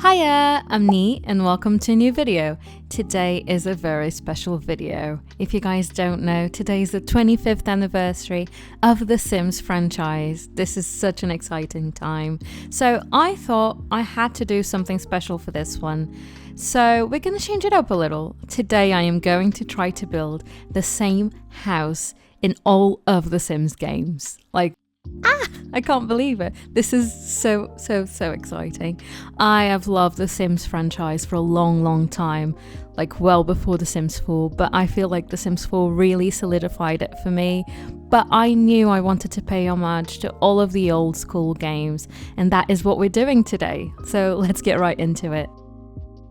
Hiya, I'm Nee and welcome to a new video. Today is a very special video. If you guys don't know, today is the 25th anniversary of the Sims franchise. This is such an exciting time. So I thought I had to do something special for this one. So we're going to change it up a little. Today I am going to try to build the same house in all of the Sims games. I can't believe it. This is so exciting. I have loved the Sims franchise for a long time, like well before the Sims 4, but I feel like the Sims 4 really solidified it for me. But I knew I wanted to pay homage to all of the old school games, and that is what we're doing today. So let's get right into it.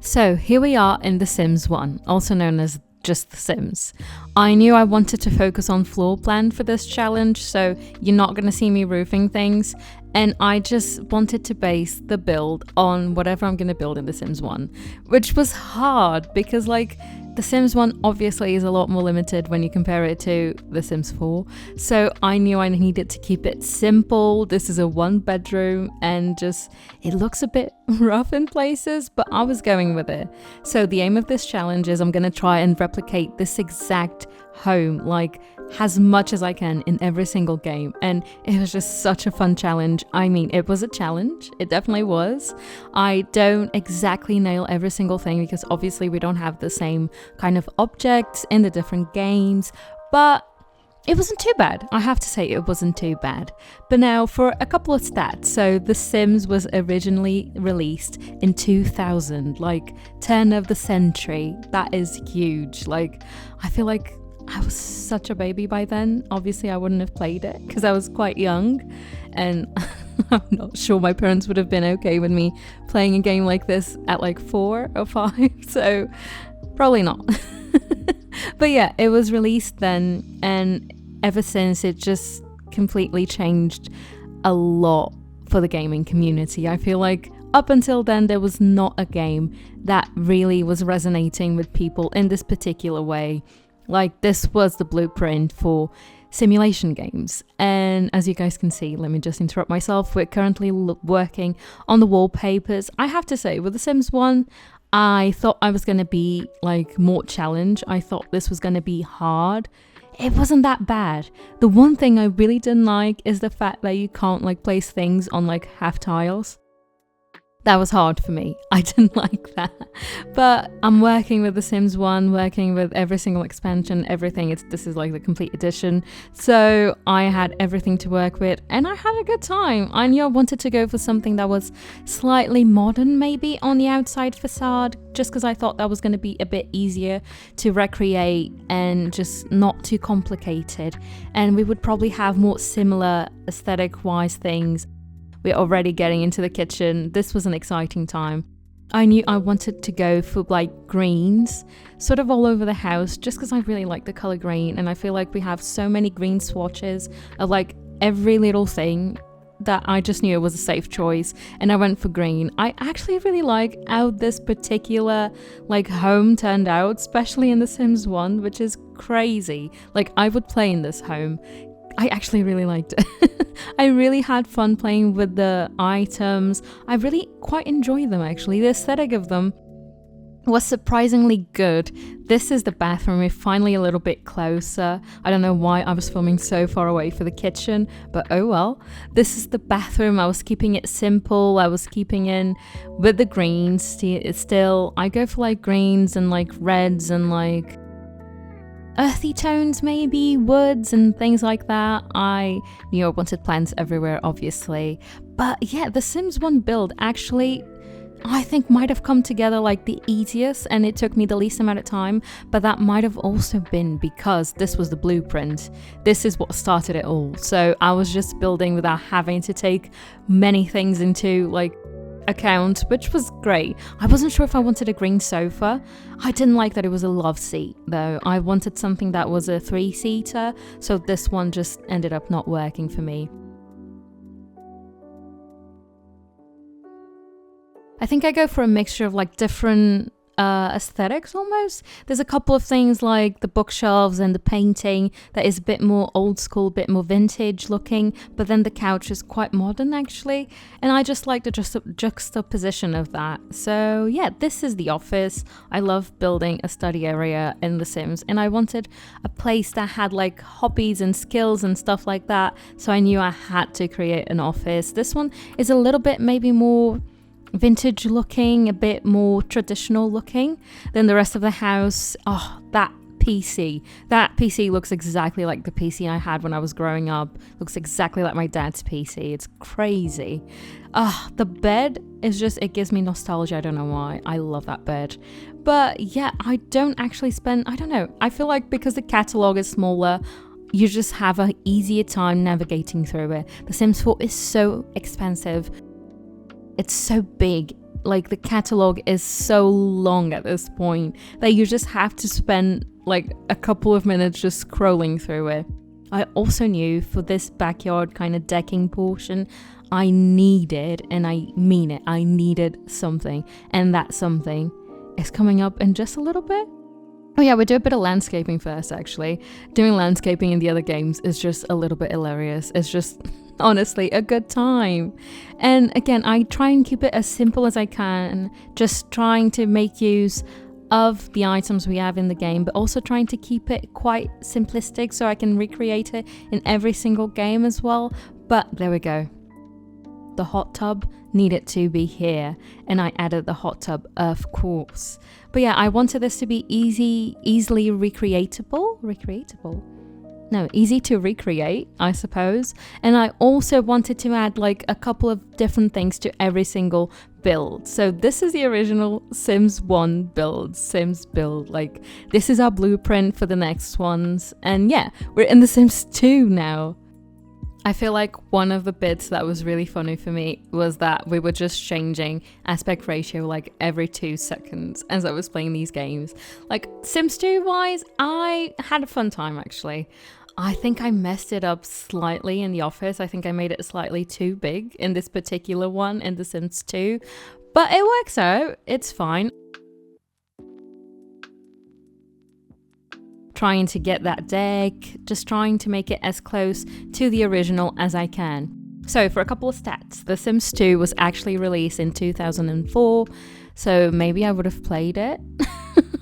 So here we are in The Sims 1, also known as just The Sims. I knew I wanted to focus on floor plan for this challenge, so you're not going to see me roofing things, and I just wanted to base the build on whatever I'm going to build in The Sims 1, which was hard because The Sims 1 obviously is a lot more limited when you compare it to The Sims 4, so I knew I needed to keep it simple. This is a 1-bedroom and it looks a bit rough in places, but I was going with it. So the aim of this challenge is I'm going to try and replicate this exact home as much as I can in every single game, and it was just such a fun challenge. I mean, it was a challenge, it definitely was. I don't exactly nail every single thing because obviously we don't have the same kind of objects in the different games, but it wasn't too bad. I have to say it wasn't too bad. But now for a couple of stats. So The Sims was originally released in 2000, turn of the century. That is huge. I feel like I was such a baby by then. Obviously I wouldn't have played it because I was quite young, and I'm not sure my parents would have been okay with me playing a game like this at 4 or 5, so probably not. But yeah, it was released then, and ever since it just completely changed a lot for the gaming community. I feel like up until then there was not a game that really was resonating with people in this particular way. This was the blueprint for simulation games. And as you guys can see, let me just interrupt myself, we're currently working on the wallpapers. I have to say, with The Sims 1, I thought I was going to be more challenge. I thought this was going to be hard. It wasn't that bad. The one thing I really didn't like is the fact that you can't place things on half tiles. That was hard for me. I didn't like that. But I'm working with The Sims 1, working with every single expansion, everything. This is the complete edition. So I had everything to work with and I had a good time. I knew I wanted to go for something that was slightly modern maybe on the outside facade, just because I thought that was going to be a bit easier to recreate and just not too complicated. And we would probably have more similar aesthetic-wise things. We're already getting into the kitchen. This was an exciting time. I knew I wanted to go for greens sort of all over the house, just because I really like the color green, and I feel like we have so many green swatches of every little thing that I just knew it was a safe choice, and I went for green. I actually really like how this particular home turned out, especially in The Sims 1, which is crazy. I would play in this home. I actually really liked it. I really had fun playing with the items. I really quite enjoyed them actually. The aesthetic of them was surprisingly good. This is the bathroom. We're finally a little bit closer. I don't know why I was filming so far away for the kitchen, but oh well. This is the bathroom. I was keeping it simple. I was keeping in with the greens. Still, I go for greens and reds and earthy tones, maybe woods and things like that. I knew I wanted plants everywhere, obviously. But yeah, the Sims 1 build actually, I think, might have come together the easiest, and it took me the least amount of time, but that might have also been because this was the blueprint. This is what started it all. So I was just building without having to take many things into account, which was great. I wasn't sure if I wanted a green sofa. I didn't like that it was a love seat though. I wanted something that was a 3-seater, so this one just ended up not working for me. I think I go for a mixture of different aesthetics almost. There's a couple of things like the bookshelves and the painting that is a bit more old school, a bit more vintage looking, but then the couch is quite modern actually, and I just like the juxtaposition of that. So yeah, this is the office. I love building a study area in The Sims, and I wanted a place that had like hobbies and skills and stuff like that, so I knew I had to create an office. This one is a little bit maybe more vintage looking, a bit more traditional looking than the rest of the house. Oh, that PC looks exactly like the PC I had when I was growing up. Looks exactly like my dad's PC. It's crazy. The bed is just, it gives me nostalgia. I don't know why. I love that bed. But yeah, I don't actually spend, I don't know, I feel like because the catalog is smaller, you just have an easier time navigating through it. The Sims 4 is so expensive. It's so big, like the catalog is so long at this point that you just have to spend like a couple of minutes just scrolling through it. I also knew for this backyard kind of decking portion, I needed, and I mean it, I needed something, and that something is coming up in just a little bit. Oh yeah, we do a bit of landscaping first actually. Doing landscaping in the other games is just a little bit hilarious. It's just honestly a good time. And again, I try and keep it as simple as I can, just trying to make use of the items we have in the game, but also trying to keep it quite simplistic so I can recreate it in every single game as well. But there we go. The hot tub needed to be here, and I added the hot tub, of course. But yeah, I wanted this to be easily easy to recreate, I suppose. And I also wanted to add like a couple of different things to every single build. So this is the original Sims 1 build, Sims build. Like this is our blueprint for the next ones. And yeah, we're in the Sims 2 now. I feel like one of the bits that was really funny for me was that we were just changing aspect ratio like every 2 seconds as I was playing these games. Like Sims 2 wise, I had a fun time actually. I think I messed it up slightly in the office. I think I made it slightly too big in this particular one in The Sims 2, but it works out. It's fine. Trying to get that deck, just trying to make it as close to the original as I can. So for a couple of stats, The Sims 2 was actually released in 2004, so maybe I would have played it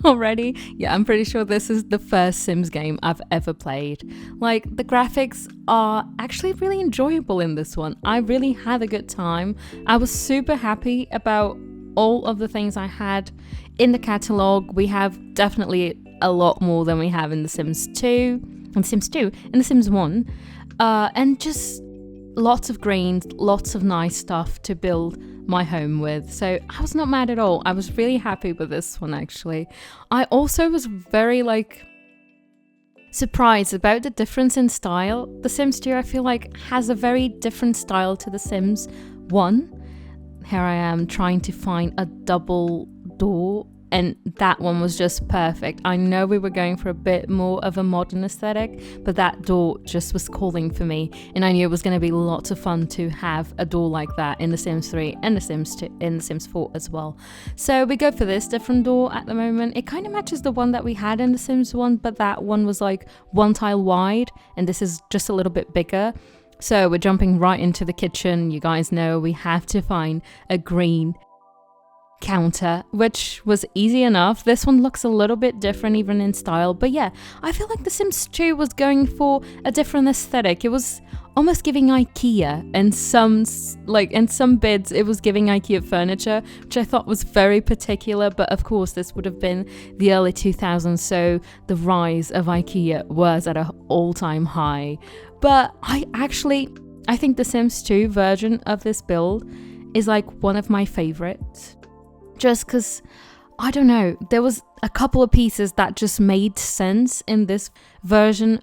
already. Yeah, I'm pretty sure this is the first Sims game I've ever played. Like, the graphics are actually really enjoyable in this one. I really had a good time. I was super happy about all of the things I had in the catalog. We have definitely a lot more than we have in The Sims 2, in The Sims 1, and just lots of greens, lots of nice stuff to build my home with. So I was not mad at all. I was really happy with this one actually. I also was very surprised about the difference in style. The Sims 2 I feel like has a very different style to The Sims 1. Here I am trying to find a double door, and that one was just perfect. I know we were going for a bit more of a modern aesthetic, but that door just was calling for me, and I knew it was going to be lots of fun to have a door like that in The Sims 3 and The Sims 2, in The Sims 4 as well. So we go for this different door at the moment. It kind of matches the one that we had in The Sims 1, but that one was like 1 tile wide, and this is just a little bit bigger. So we're jumping right into the kitchen. You guys know we have to find a green counter, which was easy enough. This one looks a little bit different even in style, but yeah, I feel like The Sims 2 was going for a different aesthetic. It was almost giving IKEA, and in some bids it was giving IKEA furniture, which I thought was very particular. But of course this would have been the early 2000s, so the rise of IKEA was at an all-time high. But I think The Sims 2 version of this build is like one of my favorites. Just because, I don't know, there was a couple of pieces that just made sense in this version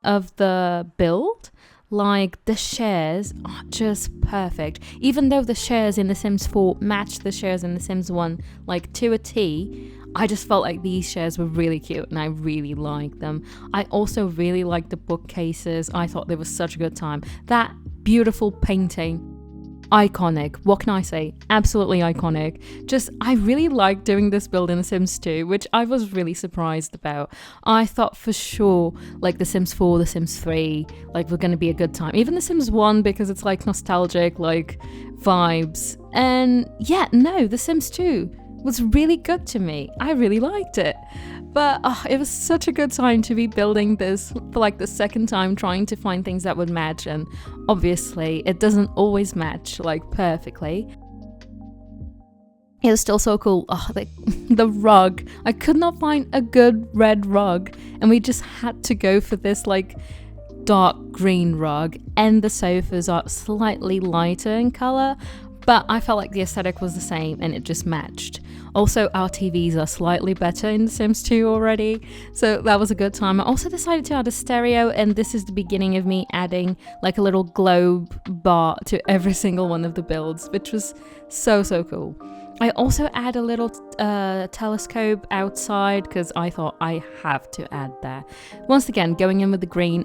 of the build. Like, the shares are just perfect. Even though the shares in The Sims 4 match the shares in The Sims 1, like, to a T, I just felt like these shares were really cute and I really liked them. I also really liked the bookcases. I thought they were such a good time. That beautiful painting iconic. What can I say? Absolutely iconic. Just, I really like doing this build in The Sims 2, which I was really surprised about. I thought for sure, like The Sims 4, The Sims 3, like were gonna be a good time. Even The Sims 1, because it's like nostalgic, like vibes. And yeah, no, The Sims 2 was really good to me. I really liked it. But it was such a good time to be building this for like the second time, trying to find things that would match, and obviously it doesn't always match like perfectly. It was still so cool. The rug. I could not find a good red rug, and we just had to go for this like dark green rug, and the sofas are slightly lighter in color, but I felt like the aesthetic was the same and it just matched. Also, our TVs are slightly better in The Sims 2 already, so that was a good time. I also decided to add a stereo, and this is the beginning of me adding like a little globe bar to every single one of the builds, which was so cool. I also add a little telescope outside because I thought I have to add that. Once again, going in with the green.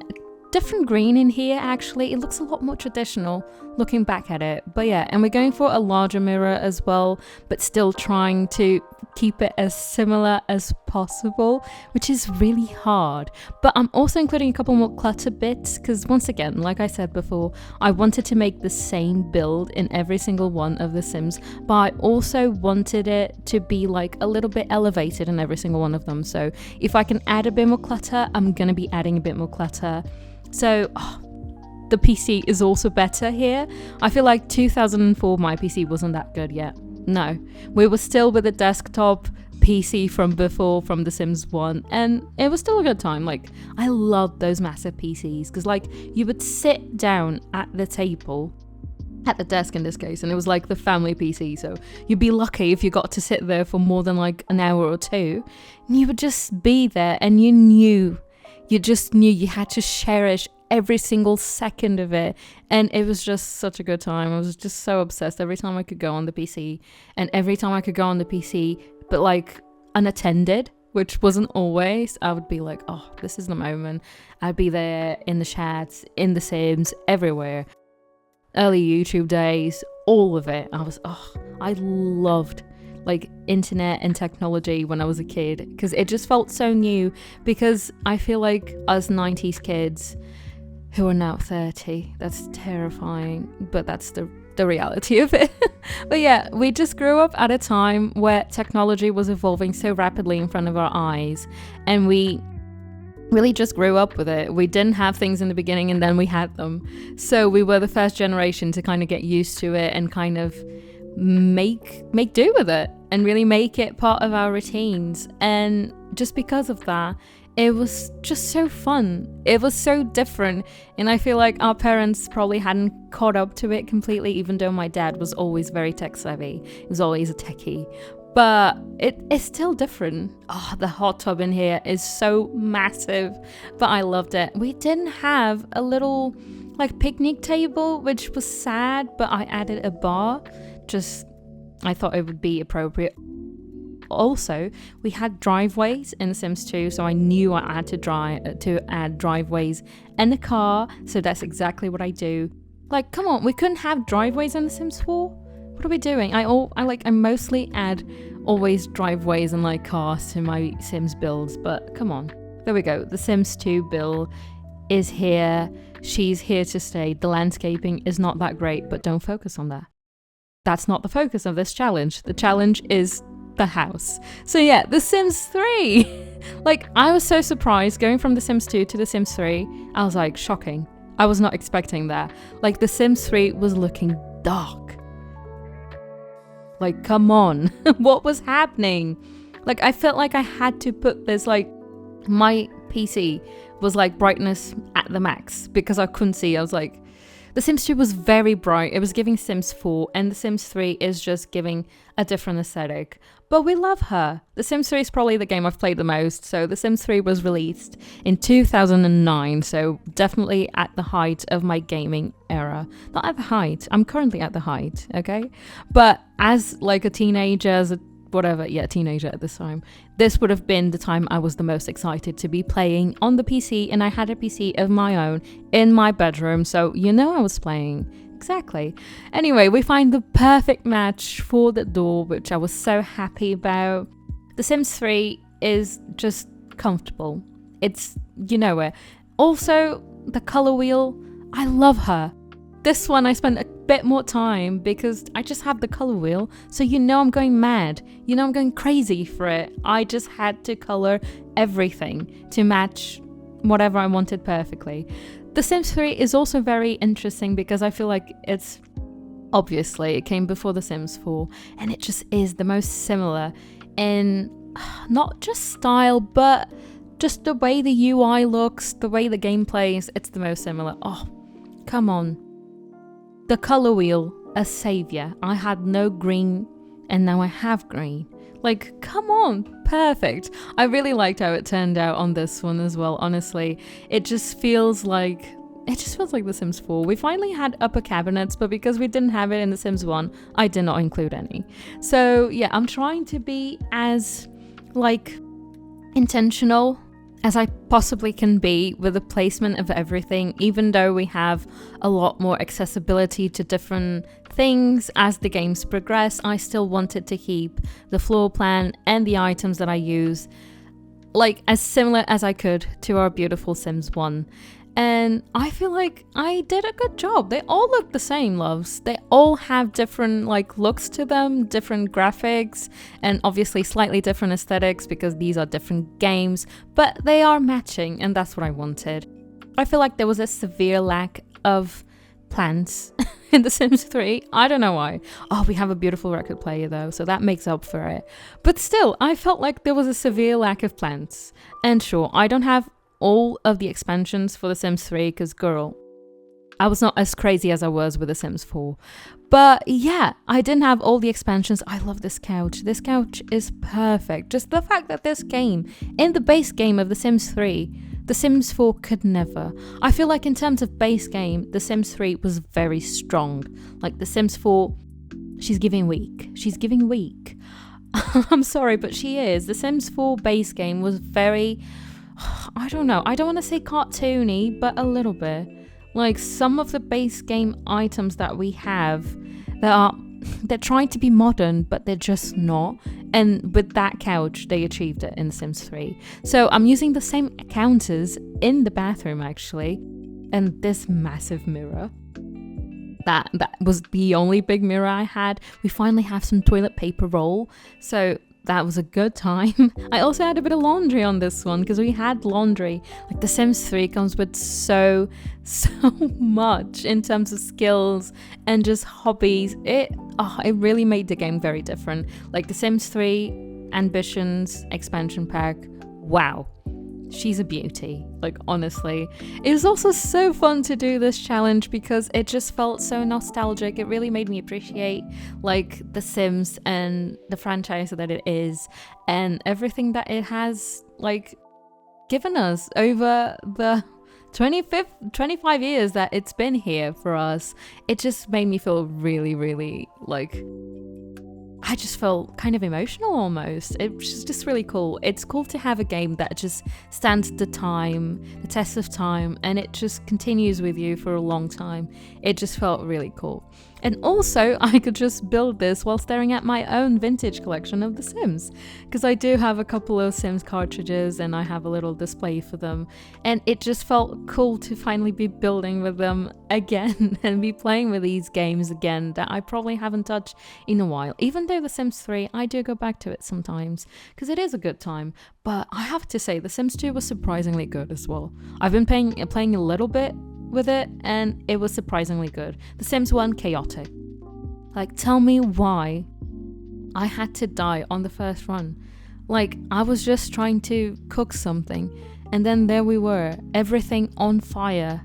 Different green in here, actually. It looks a lot more traditional looking back at it. But yeah, and we're going for a larger mirror as well, but still trying to keep it as similar as possible, which is really hard. But I'm also including a couple more clutter bits because, once again, like I said before, I wanted to make the same build in every single one of the Sims, but I also wanted it to be like a little bit elevated in every single one of them. So if I can add a bit more clutter, I'm gonna be adding a bit more clutter. So the PC is also better here. I feel like 2004 my PC wasn't that good yet. No, we were still with the desktop PC from before, from The Sims 1, and it was still a good time. Like, I loved those massive PCs because like you would sit down at the table, at the desk in this case, and it was like the family PC, so you'd be lucky if you got to sit there for more than like an hour or two, and you would just be there, and you just knew you had to cherish every single second of it, and it was just such a good time. I was just so obsessed every time I could go on the PC, and every time I could go on the PC but like unattended, which wasn't always, I would be like, oh, this is the moment. I'd be there in the chats, in the Sims, everywhere. Early YouTube days, all of it. I loved like internet and technology when I was a kid because it just felt so new, because I feel like us 90s kids who are now 30, that's terrifying, but that's the reality of it. But yeah, we just grew up at a time where technology was evolving so rapidly in front of our eyes, and we really just grew up with it. We didn't have things in the beginning and then we had them, so we were the first generation to kind of get used to it and kind of make do with it and really make it part of our routines. And just because of that, it was just so fun. It was so different, and I feel like our parents probably hadn't caught up to it completely, even though my dad was always very tech savvy. He was always a techie, but it's still different. The hot tub in here is so massive, but I loved it. We didn't have a little like picnic table, which was sad, but I added a bar. I thought it would be appropriate. Also, we had driveways in The Sims 2, so I knew I had to add driveways in the car, so that's exactly what I do. Like, come on, we couldn't have driveways in The Sims 4? What are we doing? I mostly add always driveways and like cars to my Sims builds, but come on. There we go. The Sims 2 build is here. She's here to stay. The landscaping is not that great, but don't focus on that. That's not the focus of this challenge. The challenge is the house. So yeah, The Sims 3. Like, I was so surprised going from The Sims 2 to The Sims 3. I was like, shocking. I was not expecting that. Like, The Sims 3 was looking dark. Like, come on. What was happening? Like, I felt like I had to put this, like, my PC was like brightness at the max because I couldn't see. I was like, The Sims 2 was very bright. It was giving Sims 4, and The Sims 3 is just giving a different aesthetic. But we love her. The Sims 3 is probably the game I've played the most. So The Sims 3 was released in 2009. So definitely at the height of my gaming era. Not at the height. I'm currently at the height, okay? But as like a teenager, as a teenager at this time, this would have been the time I was the most excited to be playing on the PC, and I had a PC of my own in my bedroom, so I was playing Exactly. Anyway, we find the perfect match for the door, which I was so happy about. The Sims 3 is just comfortable. It's, you know it. Also, the color wheel, I love her. This one I spent a bit more time because I just have the color wheel, so you know I'm going mad. You know I'm going crazy for it. I just had to color everything to match whatever I wanted perfectly. The Sims 3 is also very interesting because I feel like it's, obviously, it came before The Sims 4, and it just is the most similar in not just style, but just the way the UI looks, the way the game plays, it's the most similar. Oh, come on. The color wheel, a savior. I had no green and now I have green. Like, come on, perfect. I really liked how it turned out on this one as well, honestly. It just feels like The Sims 4. We finally had upper cabinets, but because we didn't have it in The Sims 1, I did not include any. So yeah, I'm trying to be as intentional as I possibly can be with the placement of everything, even though we have a lot more accessibility to different things as the games progress. I still wanted to keep the floor plan and the items that I use as similar as I could to our beautiful Sims 1. And I feel like I did a good job. They all look the same, loves. They all have different looks to them, different graphics, and obviously slightly different aesthetics because these are different games, but they are matching, and that's what I wanted. I feel like there was a severe lack of plants in The Sims 3. I don't know why. Oh, we have a beautiful record player though, so that makes up for it. But still, I felt like there was a severe lack of plants. And sure, I don't have all of the expansions for The Sims 3 because, girl, I was not as crazy as I was with The Sims 4. But yeah, I didn't have all the expansions. I love this couch. This couch is perfect. Just the fact that this game, in the base game of The Sims 3, The Sims 4 could never. I feel like in terms of base game, The Sims 3 was very strong. The Sims 4, she's giving weak. She's giving weak. I'm sorry, but she is. The Sims 4 base game was very, I don't know, I don't want to say cartoony, but a little bit. Some of the base game items that we have, they're trying to be modern, but they're just not. And with that couch, they achieved it in The Sims 3. So I'm using the same counters in the bathroom, actually. And this massive mirror. That was the only big mirror I had. We finally have some toilet paper roll. So that was a good time. I also had a bit of laundry on this one because we had laundry. The Sims 3 comes with so much in terms of skills and just hobbies. It really made the game very different. The Sims 3 Ambitions expansion pack. Wow. She's a beauty, honestly. It was also so fun to do this challenge because it just felt so nostalgic. It really made me appreciate The Sims and the franchise that it is and everything that it has given us over the 25 years that it's been here for us. It just made me feel really, really I just felt kind of emotional almost. It was just really cool. It's cool to have a game that just stands the test of time, and it just continues with you for a long time. It just felt really cool. And also, I could just build this while staring at my own vintage collection of The Sims, because I do have a couple of Sims cartridges and I have a little display for them, and it just felt cool to finally be building with them again and be playing with these games again that I probably haven't touched in a while. Even though The Sims 3, I do go back to it sometimes because it is a good time, but I have to say The Sims 2 was surprisingly good as well. I've been playing a little bit with it and it was surprisingly good. The Sims 1, chaotic. Tell me why I had to die on the first run. I was just trying to cook something and then there we were, everything on fire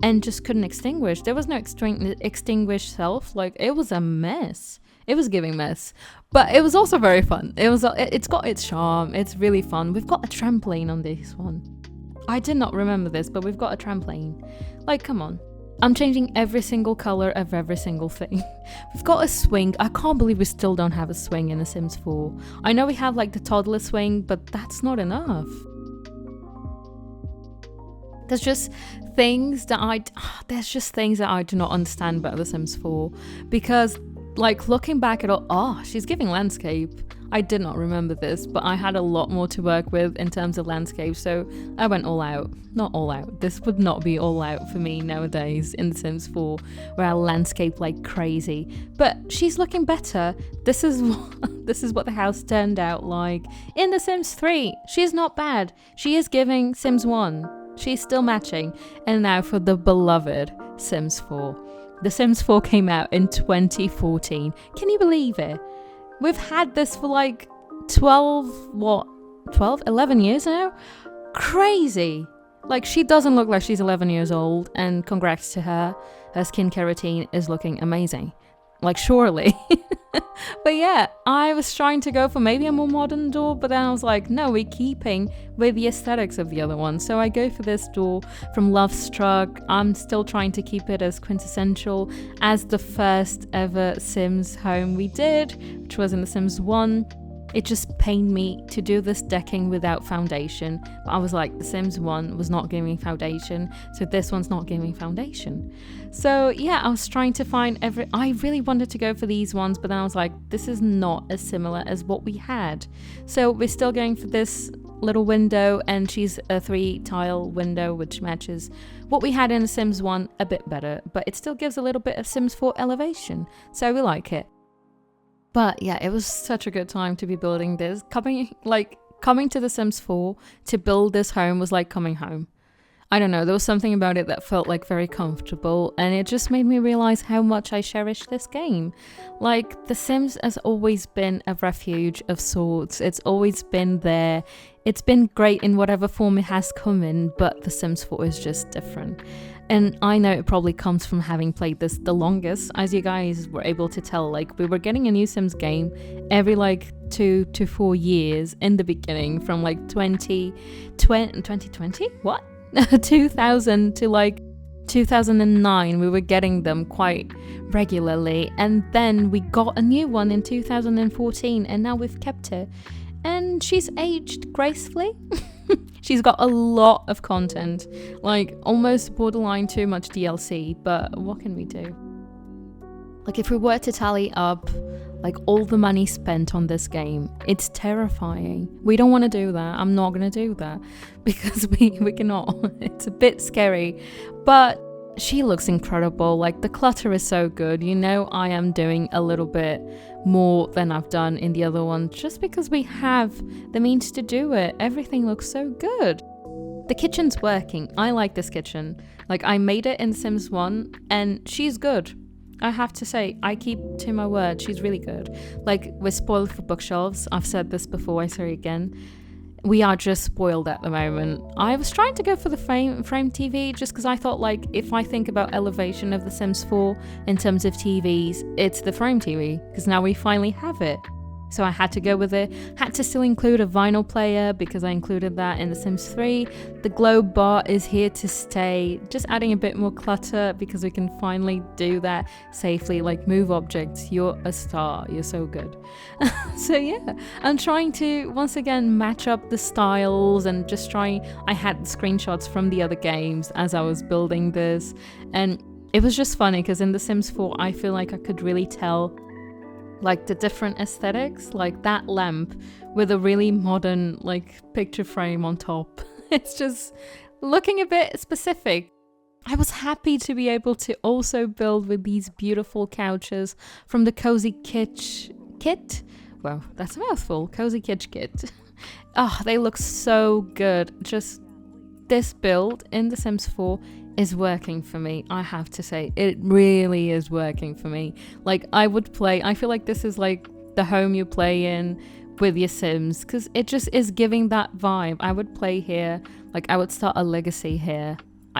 and just couldn't extinguish. There was no extinguished self. It was a mess. It was giving mess, but it was also very fun. It's got its charm. It's really fun. We've got a trampoline on this one. I did not remember this, but we've got a trampoline. Come on. I'm changing every single color of every single thing. We've got a swing. I can't believe we still don't have a swing in The Sims 4. I know we have the toddler swing, but that's not enough. There's just things that there's just things that I do not understand about The Sims 4, because like looking back at all, she's giving landscape. I did not remember this, but I had a lot more to work with in terms of landscape, so I went all out. Not all out. This would not be all out for me nowadays in The Sims 4, where I landscape like crazy. But she's looking better. This is what the house turned out like. In The Sims 3, she's not bad. She is giving Sims 1. She's still matching. And now for the beloved Sims 4. The Sims 4 came out in 2014. Can you believe it? We've had this for like 11 years now? Crazy! Like, she doesn't look like she's 11 years old, and congrats to her. Her skincare routine is looking amazing. Like, surely. But yeah, I was trying to go for maybe a more modern door, but then I was like, no, we're keeping with the aesthetics of the other one. So I go for this door from Love Struck. I'm still trying to keep it as quintessential as the first ever Sims home we did, which was in The Sims 1. It just pained me to do this decking without foundation. But I was like, The Sims 1 was not giving foundation, so this one's not giving foundation. So yeah, I was trying to find I really wanted to go for these ones, but then I was like, this is not as similar as what we had. So we're still going for this little window, and she's a 3-tile window, which matches what we had in The Sims 1 a bit better, but it still gives a little bit of Sims 4 elevation. So we like it. But yeah, it was such a good time to be building this. Coming to The Sims 4 to build this home was like coming home. I don't know, there was something about it that felt like very comfortable, and it just made me realize how much I cherish this game. Like, The Sims has always been a refuge of sorts. It's always been there. It's been great in whatever form it has come in, but The Sims 4 is just different. And I know it probably comes from having played this the longest. As you guys were able to tell, like, we were getting a new Sims game every like 2 to 4 years in the beginning, from like 2020? What? 2000 to like 2009. We were getting them quite regularly. And then we got a new one in 2014, and now we've kept it. And she's aged gracefully. She's got a lot of content, like almost borderline too much DLC, but what can we do? Like, if we were to tally up like all the money spent on this game, it's terrifying. We don't want to do that. I'm not going to do that because we cannot. It's a bit scary, but she looks incredible. Like, the clutter is so good. You know, I am doing a little bit more than I've done in the other one just because we have the means to do it. Everything looks so good. The kitchen's working. I like this kitchen. Like, I made it in Sims 1 and she's good. I have to say, I keep to my word. She's really good. Like, we're spoiled for bookshelves. I've said this before, I say it again. We are just spoiled at the moment. I was trying to go for the frame TV just because I thought, like, if I think about elevation of The Sims 4 in terms of TVs, it's the frame TV, because now we finally have it. So I had to go with it. Had to still include a vinyl player because I included that in The Sims 3. The globe bar is here to stay. Just adding a bit more clutter because we can finally do that safely. Like, move objects. You're a star. You're so good. So yeah, I'm trying to once again match up the styles and just trying. I had screenshots from the other games as I was building this, and it was just funny because in The Sims 4 I feel like I could really tell like the different aesthetics, like that lamp with a really modern like picture frame on top. It's just looking a bit specific. I was happy to be able to also build with these beautiful couches from the Cozy Kitsch kit. Well, that's a mouthful. Cozy Kitsch kit. Oh, they look so good. Just this build in The Sims 4 is working for me. I have to say, it really is working for me. Like, I feel like this is like the home you play in with your Sims, because it just is giving that vibe. I would play here, like I would start a legacy here.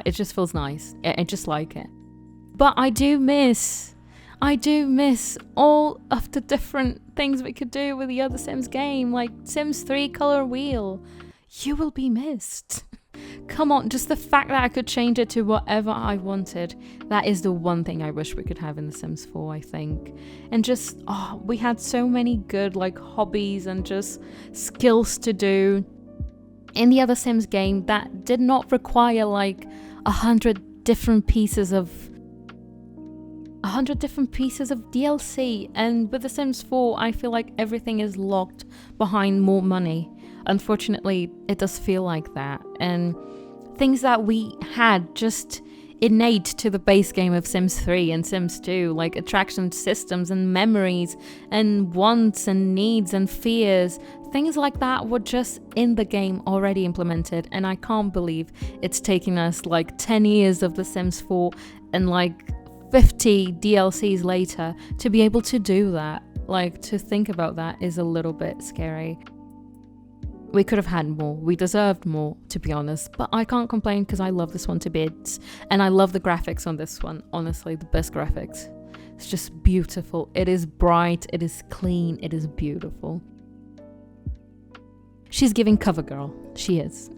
It just feels nice. I just like it. But I do miss all of the different things we could do with the other Sims game, like Sims 3 color wheel. You will be missed. Come on, just the fact that I could change it to whatever I wanted. That is the one thing I wish we could have in The Sims 4, I think. And just, we had so many good like hobbies and just skills to do. in the other Sims game that did not require like 100 different pieces of DLC. And with The Sims 4, I feel like everything is locked behind more money. Unfortunately, it does feel like that. And things that we had just innate to the base game of Sims 3 and Sims 2, like attraction systems and memories and wants and needs and fears, things like that were just in the game already implemented. And I can't believe it's taking us like 10 years of The Sims 4 and like 50 DLCs later to be able to do that. Like, to think about that is a little bit scary. We could have had more. We deserved more, to be honest. But I can't complain because I love this one to bits. And I love the graphics on this one. Honestly, the best graphics. It's just beautiful. It is bright. It is clean. It is beautiful. She's giving cover girl. She is.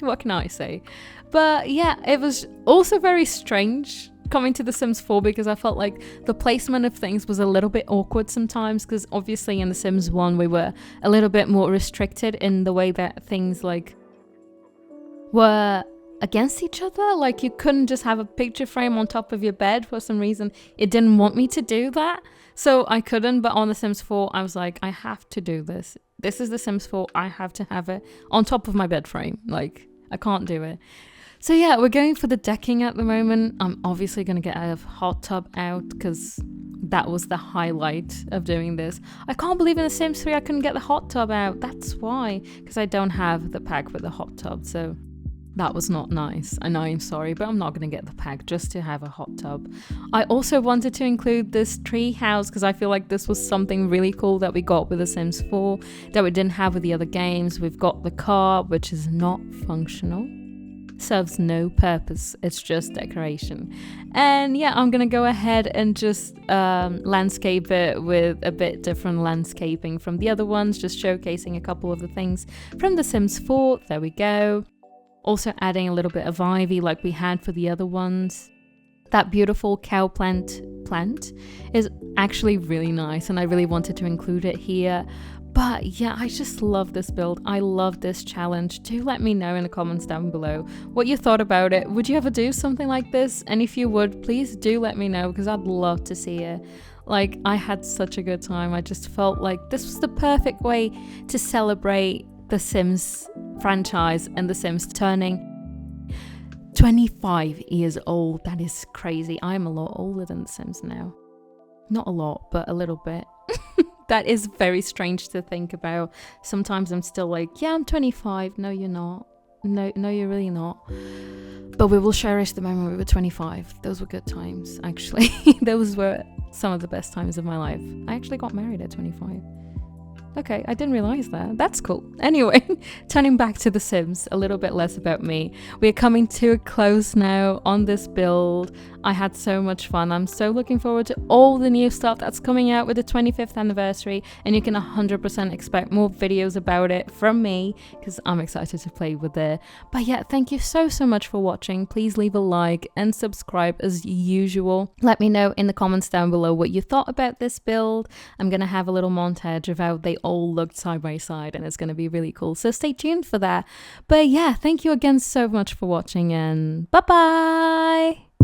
What can I say? But yeah, it was also very strange coming to The Sims 4 because I felt like the placement of things was a little bit awkward sometimes, because obviously in The Sims 1 we were a little bit more restricted in the way that things like were against each other. Like, you couldn't just have a picture frame on top of your bed. For some reason it didn't want me to do that, so I couldn't. But on The Sims 4 I was like, I have to do this. This is The Sims 4. I have to have it on top of my bed frame. Like, I can't do it. So yeah, we're going for the decking at the moment. I'm obviously going to get a hot tub out because that was the highlight of doing this. I can't believe in The Sims 3 I couldn't get the hot tub out. That's why, because I don't have the pack with the hot tub. So that was not nice. I know, I'm sorry, but I'm not going to get the pack just to have a hot tub. I also wanted to include this tree house because I feel like this was something really cool that we got with The Sims 4 that we didn't have with the other games. We've got the car, which is not functional. Serves no purpose, it's just decoration. And yeah, I'm gonna go ahead and just landscape it with a bit different landscaping from the other ones, just showcasing a couple of the things from The Sims 4. There we go. Also adding a little bit of ivy like we had for the other ones. That beautiful cow plant is actually really nice, and I really wanted to include it here. But yeah, I just love this build. I love this challenge. Do let me know in the comments down below what you thought about it. Would you ever do something like this? And if you would, please do let me know because I'd love to see it. Like, I had such a good time. I just felt like this was the perfect way to celebrate the Sims franchise and the Sims turning 25 years old. That is crazy. I'm a lot older than the Sims now. Not a lot, but a little bit. That is very strange to think about. Sometimes I'm still like, yeah, I'm 25. No, you're not. No, you're really not. But we will cherish the moment we were 25. Those were good times, actually. Those were some of the best times of my life. I actually got married at 25. Okay, I didn't realize that. That's cool. Anyway, turning back to The Sims, a little bit less about me. We're coming to a close now on this build. I had so much fun. I'm so looking forward to all the new stuff that's coming out with the 25th anniversary, and you can 100% expect more videos about it from me because I'm excited to play with it. But yeah, thank you so much for watching. Please leave a like and subscribe as usual. Let me know in the comments down below what you thought about this build. I'm gonna have a little montage of how they all looked side by side, and it's going to be really cool, so stay tuned for that. But yeah, thank you again so much for watching, and bye bye.